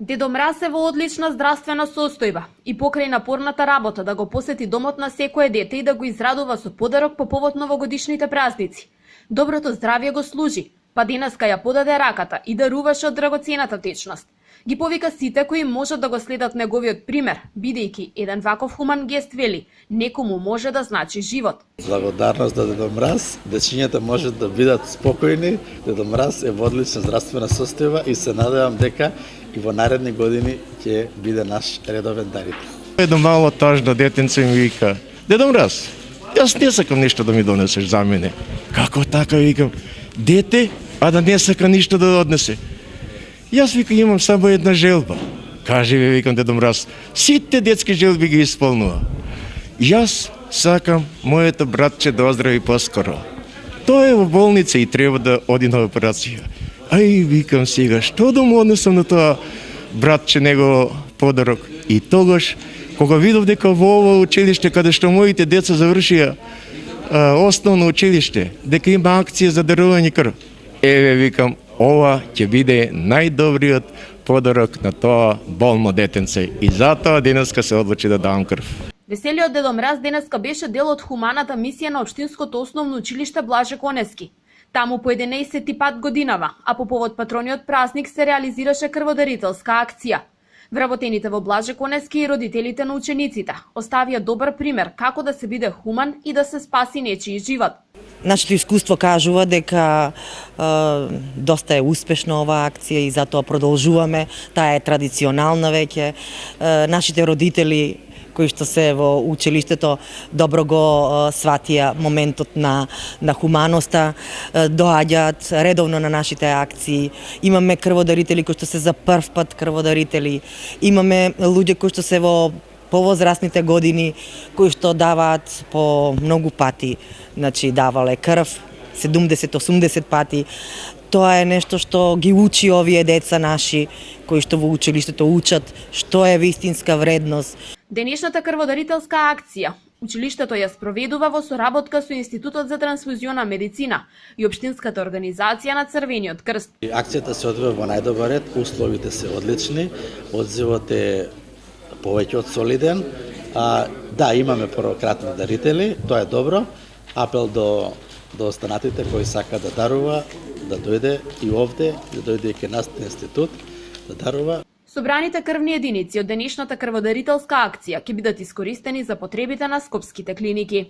Дедо Мраз е во одлична здравствена состојба и покрај напорната работа да го посети домот на секое дете и да го израдува со подарок по повод новогодишните празници. Доброто здравје го служи, па денеска ја подаде раката и даруваше од драгоцената течност. Ги повика сите кои можат да го следат неговиот пример, бидејќи еден ваков хуман гест вели, некому може да значи живот. Благодарност до Дедо Мраз, дечињата можат да бидат спокојни, Дедо Мраз е во одлична здравствена состојба и се надевам дека и во наредни години ќе биде наш редовен дарител. Едно мало тажно детенце ми вика: Дедо Мраз, јас не сакам ништо да ми донесеш за мене. Како така, викам, дете, а да не сака ништо да однесе? Јас, вика, имам само една желба. Кажи ви, викам, Дедо Мраз, сите детски желби ги исполнува. Јас сакам моето братче да оздрави поскоро. Тој е во болница и треба да оди на операција. Ај, викам сега, што да му однесам на тоа братче него подарок? И тогаш, кога видов дека во ова училиште, каде што моите деца завршија основно училиште, дека има акција за дарување крв, еве, викам, ова ќе биде најдобриот подарок на тоа болно детенце. И затоа денеска се одлучи да давам крв. Веселиот Дедо Мраз денеска беше дел од хуманата мисија на Општинското основно училиште Блаже Конески. Таму по 11 пат годинава, а по повод патрониот празник се реализираше крводарителска акција. Вработените во Блаже Конески и родителите на учениците оставија добар пример како да се биде хуман и да се спаси нечiji живот. Нашето искуство кажува дека доста е успешна оваа акција и затоа продолжуваме. Таа е традиционална веќе. Нашите родители кои што се во училиштето добро го сватија моментот на хуманоста, доаѓаат редовно на нашите акции. Имаме крводарители кои што се за прв пат крводарители. Имаме луѓе кои што се во повозрастните години, кои што даваат по многу пати, значи давале крв, 70-80 пати. Тоа е нешто што ги учи овие деца наши, кои што во училиштето учат што е вистинска вредност. Денешната крводарителска акција училиштето ја спроведува во соработка со Институтот за трансфузиона медицина и Општинската организација на Црвениот крст. Акцијата се одвива во најдобар ред, условите се одлични, одзивот е повеќе од солиден. Да, имаме првократни дарители, тоа е добро. Апел до останатите кои сака да дарува, да дојде и овде, да дојде и кај нас на институт, да дарува. Собраните крвни единици од денешната крводарителска акција ќе бидат искористени за потребите на скопските клиники.